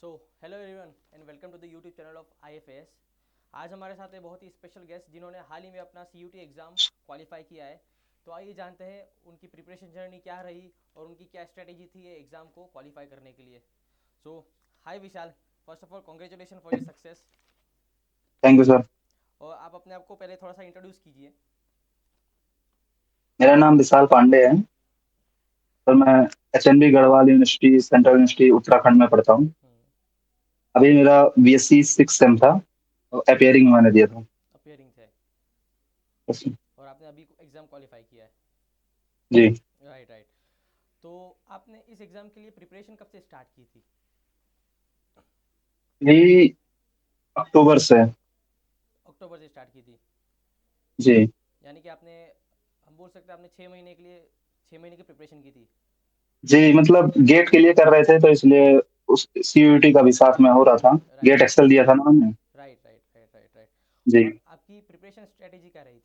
So hello everyone and welcome to the YouTube channel of IFS. आज हमारे साथ है बहुत ही स्पेशल गेस्ट जिन्होंने हाल ही में अपना सीयूटी एग्ज़ाम क्वालिफाई किया है। तो आइए जानते हैं उनकी प्रिपरेशन जर्नी क्या रही और उनकी क्या स्ट्रेटेजी थी ये एग्ज़ाम को क्वालिफाई करने के लिए। So hi Vishal, first of all congratulation for your success. Thank you sir. और आप अपने आप को पहले थोड़ा सा इंट्रोड्यूस कीजिए। मेरा नाम विशाल पांडे है। सर मैं HNB Garhwal university central university Uttarakhand में पढ़ता हूँ। अभी मेरा बीएससी सिक्स सेम था और अपियरिंग मैंने दिया था। अपियरिंग थे बस। और आपने अभी एग्ज़ाम क्वालिफाई किया है। जी। Right right. तो आपने इस एग्ज़ाम के लिए प्रिपरेशन कब से स्टार्ट की थी? यही अक्टूबर से। अक्टूबर से स्टार्ट की थी। जी। यानी कि आपने, हम बोल सकते हैं आपने 6 महीने के लिए 6 महीने की प्रिपरेशन की थी। जी मतलब गेट के लिए कर रहे थे तो इसलिए उस सीयूईटी का भी साथ में हो रहा था। राइट गेट एक्सेल दिया था ना हमने। Right right right right right. जी। और आपकी प्रिपरेशन स्ट्रेटेजी क्या रही थी?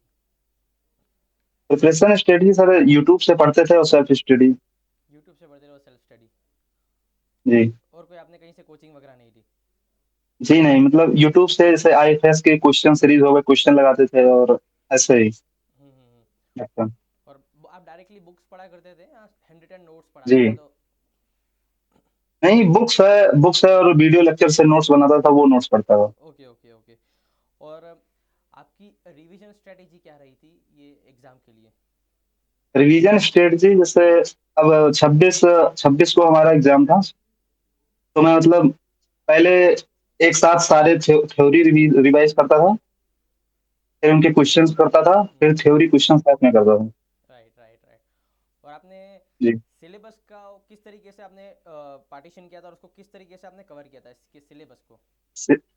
प्रिपरेशन स्ट्रेटजी सर यूट्यूब से पढ़ते थे और सेल्फ स्टडी। यूट्यूब से पढ़ते रहो, सेल्फ स्टडी। जी। और कोई आपने कहीं से कोचिंग वगैरह नहीं ली? जी नहीं मतलब यूट्यूब से जैसे आईएफएस के क्वेश्चन सीरीज हो गए, क्वेश्चन लगाते थे और ऐसे ही। हम्म। अच्छा। और आप डायरेक्टली बुक्स पढ़ा करते थे या हैंड रिटन नोट्स जी पढ़ाते थे तो? नहीं, बुक्स है और वीडियो लेक्चर से नोट्स बनाता था, वो नोट्स पढ़ता था। Okay okay okay. और आपकी रिवीजन स्ट्रेटेजी क्या रही थी ये एग्ज़ाम के लिए? रिवीजन स्ट्रेटजी जैसे अब 26 को हमारा एग्जाम था। तो मैं मतलब पहले एक साथ सारे थ्योरी रिवाइज करता था, फिर उनके क्वेश्चंस करता था, फिर थ्योरी क्वेश्चन साथ में करता था। Right right right. और आपने जी। सिलेबस का किस तरीके से आपने पार्टीशन किया था और उसको किस तरीके से आपने कवर किया था इसके सिलेबस को?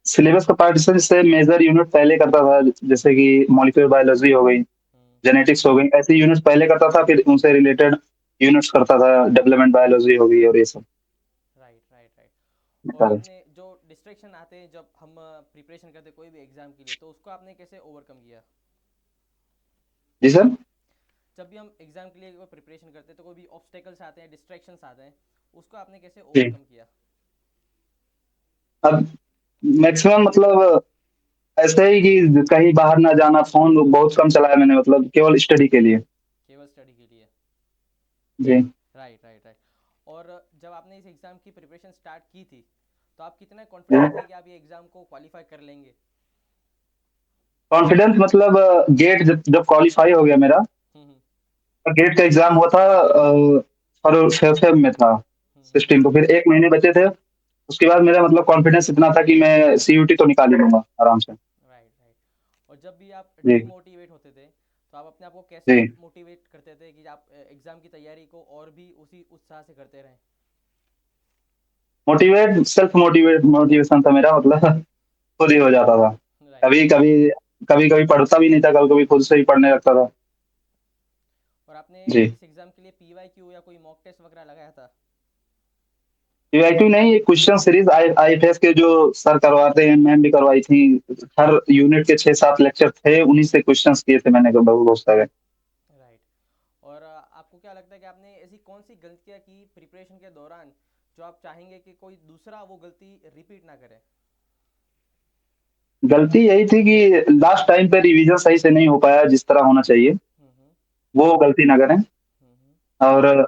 सिलेबस का पार्टीशन से मेजर यूनिट पहले करता था, जैसे कि मॉलिक्यूलर बायोलॉजी हो गई, हम्म। जेनेटिक्स हो गई, ऐसे यूनिट्स पहले करता था, फिर उनसे रिलेटेड यूनिट्स करता था, डेवलपमेंट बायोलॉजी हो गई और ये सब। Right right right. और आपने जो डिस्ट्रैक्शन आते हैं जब हम प्रिपरेशन करते हैं कोई भी एग्जाम के लिए, तो उसको आपने कैसे ओवरकम किया? जी सर। जब भी हम एग्जाम के लिए कोई प्रिपरेशन करते हैं तो कोई भी ऑब्स्टेकल्स आते हैं, डिस्ट्रैक्शंस आते हैं, उसको आपने कैसे जी। ओवरकम किया? अब मैक्सिमम मतलब ऐसे ही कि कहीं बाहर ना जाना, फोन बहुत कम चलाया मैंने, मतलब केवल स्टडी के लिए। केवल स्टडी के लिए। जी। Right right right. और जब आपने इस एग्ज़ाम की प्रिपरेशन स्टार्ट की थी तो आप कितने जी। कॉन्फिडेंट थे कि आप ये एग्ज़ाम को क्वालिफाई कर लेंगे? कॉन्फिडेंस मतलब गेट जब जब क्वालिफाई हो गया मेरा, हम्म गेट का एग्जाम हुआ था और फेब में था हम्म। 16 को, फिर एक महीने बचे थे। उसके बाद मेरा मतलब कॉन्फिडेंस इतना था कि मैं सीयूटी तो निकाल ही लूंगा आराम से। Right right. और जब भी आप जी। डीमोटिवेट होते थे तो आप अपने आप को कैसे जी। मोटिवेट करते थे कि आप एग्ज़ाम की तैयारी को और भी उसी उत्साह से करते रहें? मोटिवेट सेल्फ मोटिवेशन था मेरा, मतलब खुद ही हो जाता था। राइट। कभी कभी कभी कभी पढ़ता भी नहीं था, कभी कभी खुद से ही पढ़ने लगता था। और आपने जी। इस एग्ज़ाम के लिए पीवाईक्यू या कोई मॉक टेस्ट वगैरह लगाया था? पीवाईक्यू नहीं, ये क्वेश्चन सीरीज आईएफएस के जो सर करवाते हैं, मैम भी करवाई थी। हर यूनिट के 6-7 लेक्चर थे, उन्हीं से क्वेश्चंस किए थे मैंने बहुत बहुत सारे। राइट। और आपको क्या लगता है कि आपने ऐसी कौन सी गलतियाँ की प्रिपरेशन के दौरान जो आप चाहेंगे कि कोई दूसरा वो गलती रिपीट ना करे? गलती यही थी कि लास्ट टाइम पे रिवीजन सही से नहीं हो पाया जिस तरह होना चाहिए, हम्म वो गलती ना करें। हम्म। और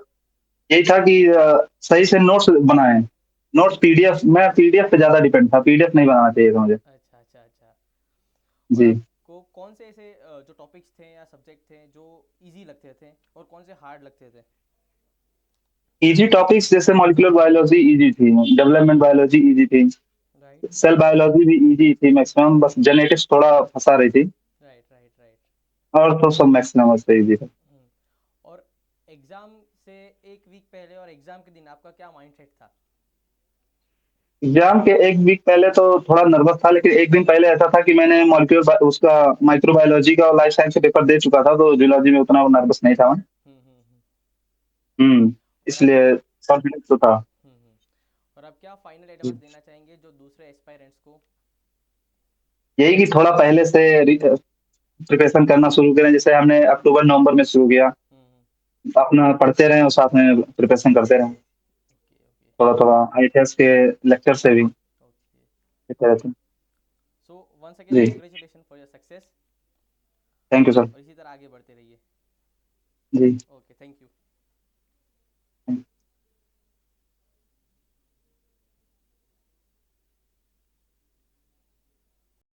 यही था कि सही से नोट्स बनाएं। नोट्स पीडीएफ, मैं पीडीएफ पे ज्यादा डिपेंड था, पीडीएफ नहीं बनाना चाहिए था मुझे। अच्छा अच्छा अच्छा। और जी। आपको कौन से ऐसे जो टॉपिक्स थे या सब्जेक्ट थे जो इजी लगते थे और कौन से हार्ड लगते थे? इजी टॉपिक्स जैसे मॉलिक्यूलर बायोलॉजी इजी थी, डेवलपमेंट बायोलॉजी इजी थी, राइट सेल बायोलॉजी भी इजी थी मैक्सिमम, बस जेनेटिक्स थोड़ा फंसा रही थी। Right right right. और तो सब मैक्सिमम से इजी था। और एग्ज़ाम से एक वीक पहले और एग्ज़ाम के दिन आपका क्या माइंडसेट था? एग्जाम के एक वीक पहले तो थोड़ा नर्वस था, लेकिन एक दिन पहले ऐसा था कि मैंने मॉलिक्यूलर उसका माइक्रोबायोलॉजी का और लाइफ साइंस का पेपर दे चुका था, तो जूलॉजी में उतना नर्वस नहीं था मैं। हम्म। और आप, इसलिए कॉन्फिडेंस तो था। और आप क्या फाइनल एडवाइस देना चाहेंगे जो दूसरे एस्पायरेंट्स को? यही कि थोड़ा पहले से प्रिपरेशन करना शुरू करें, जैसे हमने अक्टूबर नवंबर में शुरू किया। हम्म। अपना पढ़ते रहें और साथ में प्रिपरेशन करते रहें। Okay okay. थोड़ा-थोड़ा IITS के लेक्चर से भी ओके। देते रहते हैं। सो वंस अगेन जी, congratulation for your success, thank you sir. और इसी तरह आगे बढ़ते रहिए। जी। Okay, thank you.